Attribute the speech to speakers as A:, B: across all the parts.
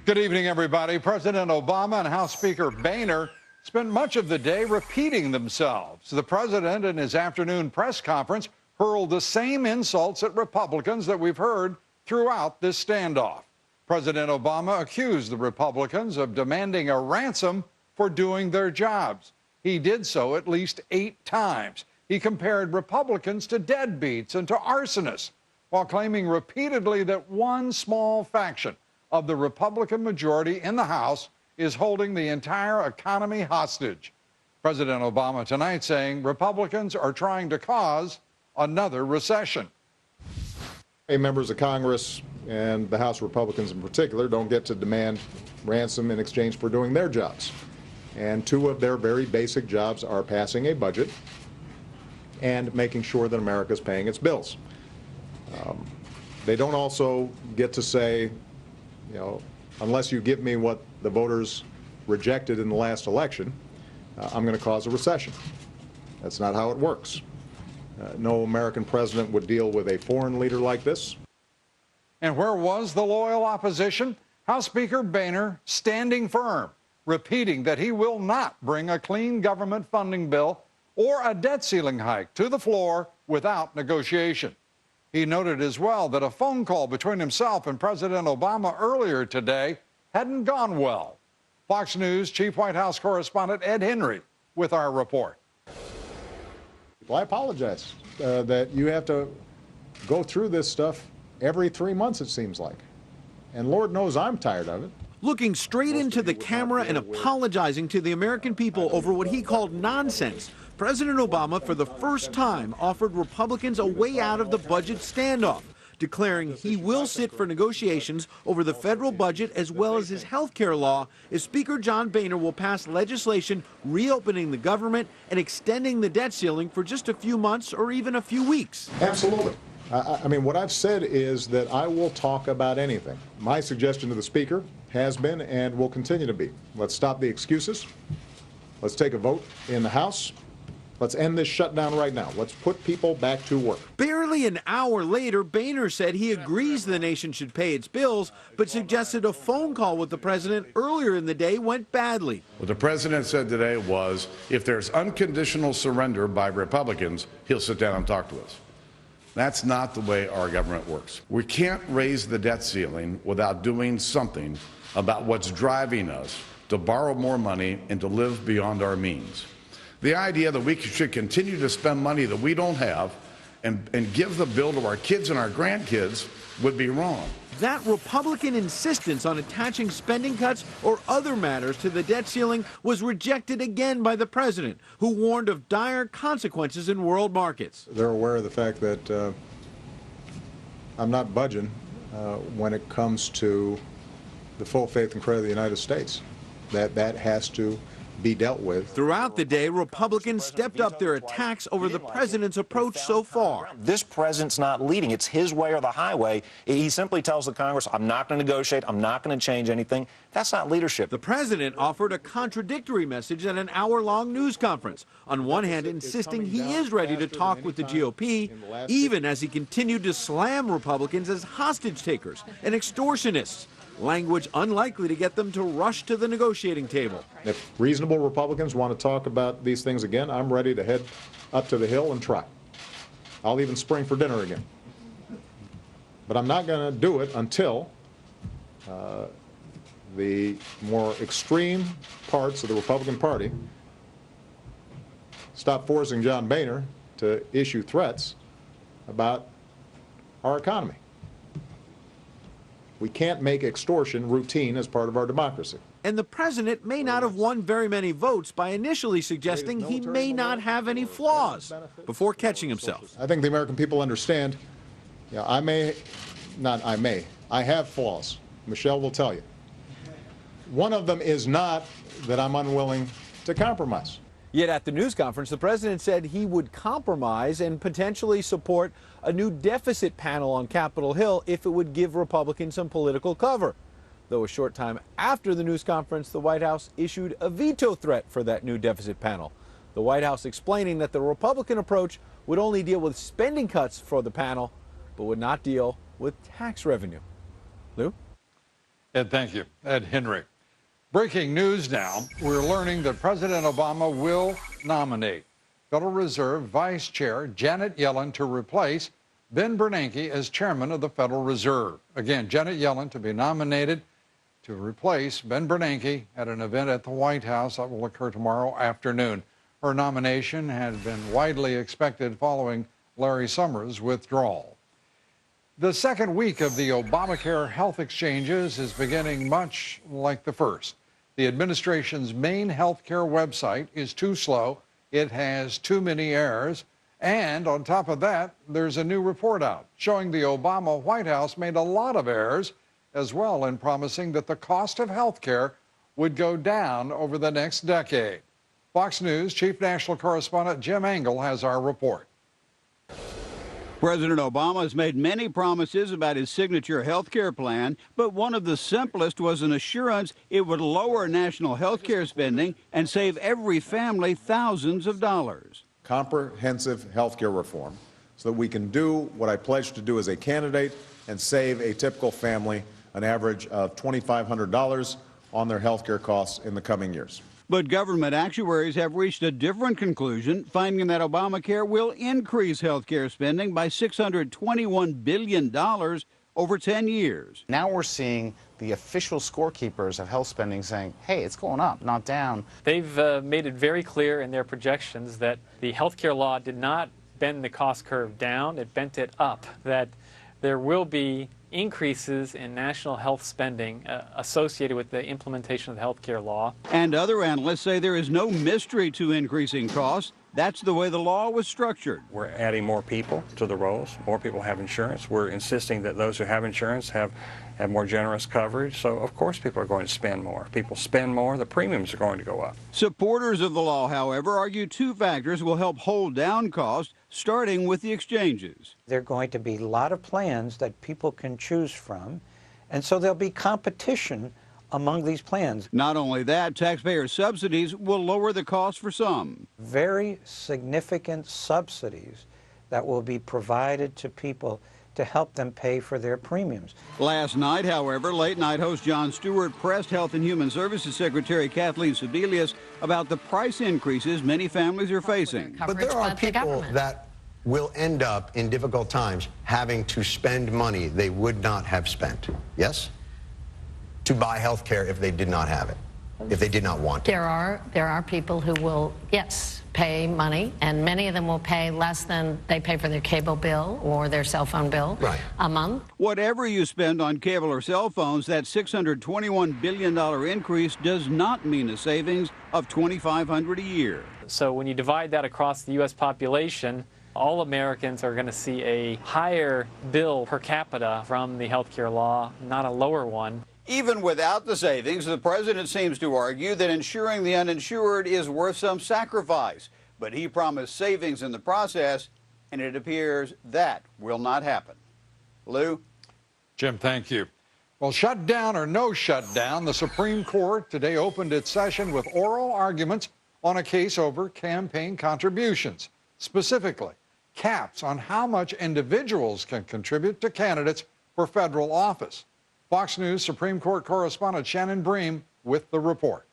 A: Good evening, everybody. President Obama and House Speaker Boehner spent much of the day repeating themselves. The president, in his afternoon press conference, hurled the same insults at Republicans that we've heard throughout this standoff. President Obama accused the Republicans of demanding a ransom for doing their jobs. He did so at least 8 times. He compared Republicans to deadbeats and to arsonists, while claiming repeatedly that one small faction of the Republican majority in the House is holding the entire economy hostage. President Obama tonight saying Republicans are trying to cause another recession.
B: Members of Congress and the House Republicans in particular don't get to demand ransom in exchange for doing their jobs. And 2 of their very basic jobs are passing a budget and making sure that America is paying its bills. They don't also get to say, you know, unless you give me what the voters rejected in the last election, I'm going to cause a recession. That's not how it works. No American president would deal with a foreign leader like this.
A: And where was the loyal opposition? House Speaker Boehner standing firm, repeating that he will not bring a clean government funding bill or a debt ceiling hike to the floor without negotiation. He noted as well that a phone call between himself and President Obama earlier today hadn't gone well. Fox News Chief White House correspondent Ed Henry with our report.
B: Well, I apologize that you have to go through this stuff every 3 months, it seems like. And Lord knows I'm tired of it.
C: Looking straight into the camera and apologizing to the American people over what he called nonsense, President Obama, for the first time, offered Republicans a way out of the budget standoff, declaring he will sit for negotiations over the federal budget as well as his health care law if Speaker John Boehner will pass legislation reopening the government and extending the debt ceiling for just a few months or even a few weeks.
B: Absolutely. I mean, what I've said is that I will talk about anything. My suggestion to the Speaker has been and will continue to be, let's stop the excuses. Let's take a vote in the House. Let's end this shutdown right now. Let's put people back to work.
C: Barely an hour later, Boehner said he agrees the nation should pay its bills, but suggested a phone call with the president earlier in the day went badly.
D: What the president said today was, if there's unconditional surrender by Republicans, he'll sit down and talk to us. That's not the way our government works. We can't raise the debt ceiling without doing something about what's driving us to borrow more money and to live beyond our means. The idea that we should continue to spend money that we don't have and give the bill to our kids and our grandkids would be wrong.
C: That Republican insistence on attaching spending cuts or other matters to the debt ceiling was rejected again by the president, who warned of dire consequences in world markets.
B: They're aware of the fact that I'm not budging when it comes to the full faith and credit of the United States. That has to be dealt with.
C: Throughout the day, Republicans stepped up their attacks over the president's approach so far.
E: This president's not leading. It's his way or the highway. He simply tells the Congress, I'm not going to negotiate. I'm not going to change anything. That's not leadership.
C: The president offered a contradictory message at an hour-long news conference. On one hand, insisting he is ready to talk with the GOP, even as he continued to slam Republicans as hostage takers and extortionists. Language unlikely to get them to rush to the negotiating table.
B: If reasonable Republicans want to talk about these things again, I'm ready to head up to the Hill and try. I'll even spring for dinner again. But I'm not going to do it until the more extreme parts of the Republican Party stop forcing John Boehner to issue threats about our economy. We can't make extortion routine as part of our democracy.
C: And the president may not have won very many votes by initially suggesting he may not have any flaws before catching himself.
B: I think the American people understand, I have flaws. Michelle will tell you. One of them is not that I'm unwilling to compromise.
C: Yet at the news conference, the president said he would compromise and potentially support a new deficit panel on Capitol Hill if it would give Republicans some political cover. Though a short time after the news conference, the White House issued a veto threat for that new deficit panel. The White House explaining that the Republican approach would only deal with spending cuts for the panel, but would not deal with tax revenue. Lou?
A: Ed, thank you. Ed Henry. Breaking news now. We're learning that President Obama will nominate Federal Reserve Vice Chair Janet Yellen to replace Ben Bernanke as chairman of the Federal Reserve. Again, Janet Yellen to be nominated to replace Ben Bernanke at an event at the White House that will occur tomorrow afternoon. Her nomination had been widely expected following Larry Summers' withdrawal. The second week of the Obamacare health exchanges is beginning much like the first. The administration's main health care website is too slow. It has too many errors. And on top of that, there's a new report out showing the Obama White House made a lot of errors as well in promising that the cost of health care would go down over the next decade. Fox News Chief National Correspondent Jim Engel has our report.
F: President Obama has made many promises about his signature health care plan, but one of the simplest was an assurance it would lower national health care spending and save every family thousands of dollars.
B: Comprehensive health care reform so that we can do what I pledged to do as a candidate and save a typical family an average of $2,500 on their health care costs in the coming years.
F: But government actuaries have reached a different conclusion, finding that Obamacare will increase health care spending by $621 billion over 10 years.
G: Now we're seeing the official scorekeepers of health spending saying, hey, it's going up, not down.
H: They've made it very clear in their projections that the health care law did not bend the cost curve down, it bent it up, that there will be increases in national health spending associated with the implementation of the health care law.
F: And other analysts say there is no mystery to increasing costs. That's the way the law was structured.
I: We're adding more people to the rolls. More people have insurance. We're insisting that those who have insurance have more generous coverage. So, of course, people are going to spend more. If people spend more, the premiums are going to go up.
F: Supporters of the law, however, argue two factors will help hold down costs, starting with the exchanges.
J: There are going to be a lot of plans that people can choose from, and so there'll be competition among these plans.
F: Not only that, taxpayer subsidies will lower the cost for some.
J: Very significant subsidies that will be provided to people to help them pay for their premiums.
F: Last night, however, late-night host Jon Stewart pressed Health and Human Services Secretary Kathleen Sebelius about the price increases many families are facing.
K: But there are people that will end up in difficult times having to spend money they would not have spent, yes? To buy health care if they did not have it, if they did not want it.
L: There are people who will, yes, pay money, and many of them will pay less than they pay for their cable bill or their cell phone bill a month.
F: Whatever you spend on cable or cell phones, that $621 billion increase does not mean a savings of $2,500 a year.
H: So when you divide that across the U.S. population, all Americans are going to see a higher bill per capita from the health care law, not a lower one.
F: Even without the savings, the president seems to argue that insuring the uninsured is worth some sacrifice. But he promised savings in the process, and it appears that will not happen. Lou?
A: Jim, thank you. Well, shutdown or no shutdown, the Supreme Court today opened its session with oral arguments on a case over campaign contributions. Specifically, caps on how much individuals can contribute to candidates for federal office. Fox News Supreme Court correspondent Shannon Bream with the report.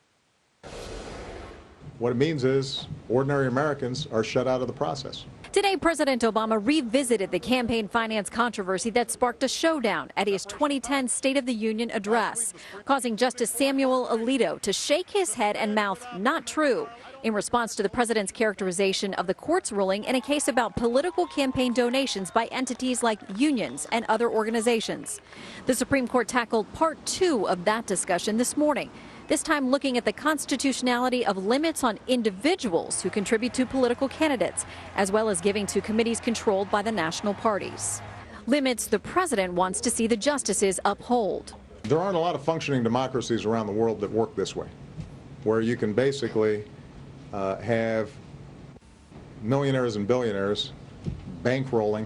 B: What it means is ordinary Americans are shut out of the process.
M: Today, President Obama revisited the campaign finance controversy that sparked a showdown at his 2010 State of the Union address, causing Justice Samuel Alito to shake his head and mouth, "Not true," in response to the president's characterization of the court's ruling in a case about political campaign donations by entities like unions and other organizations. The Supreme Court tackled part 2 of that discussion this morning, this time looking at the constitutionality of limits on individuals who contribute to political candidates, as well as giving to committees controlled by the national parties. Limits the president wants to see the justices uphold.
B: There aren't a lot of functioning democracies around the world that work this way, where you can basically have millionaires and billionaires bankrolling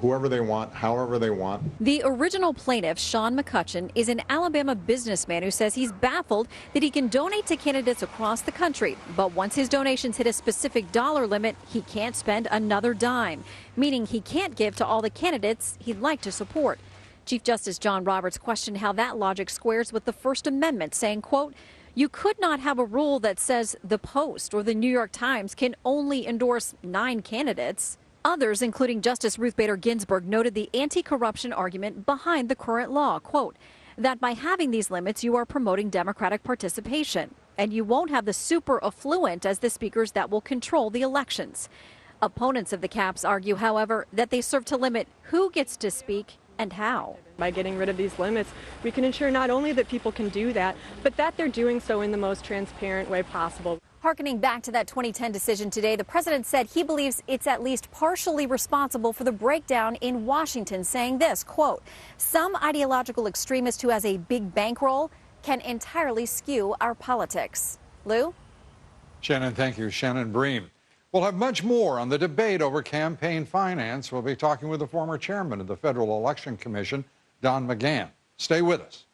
B: whoever they want, however they want.
M: The original plaintiff, Sean McCutcheon, is an Alabama businessman who says he's baffled that he can donate to candidates across the country, but once his donations hit a specific dollar limit, he can't spend another dime, meaning he can't give to all the candidates he'd like to support. Chief Justice John Roberts questioned how that logic squares with the First Amendment, saying, quote, "You could not have a rule that says the Post or the New York Times can only endorse 9 candidates." Others, including Justice Ruth Bader Ginsburg, noted the anti-corruption argument behind the current law, quote, that by having these limits, you are promoting democratic participation, and you won't have the super affluent as the speakers that will control the elections. Opponents of the caps argue, however, that they serve to limit who gets to speak and how.
N: By getting rid of these limits, we can ensure not only that people can do that, but that they're doing so in the most transparent way possible.
M: Harkening back to that 2010 decision today, the president said he believes it's at least partially responsible for the breakdown in Washington, saying this, quote, "Some ideological extremist who has a big bankroll can entirely skew our politics." Lou?
A: Shannon, thank you. Shannon Bream. We'll have much more on the debate over campaign finance. We'll be talking with the former chairman of the Federal Election Commission, Don McGahn. Stay with us.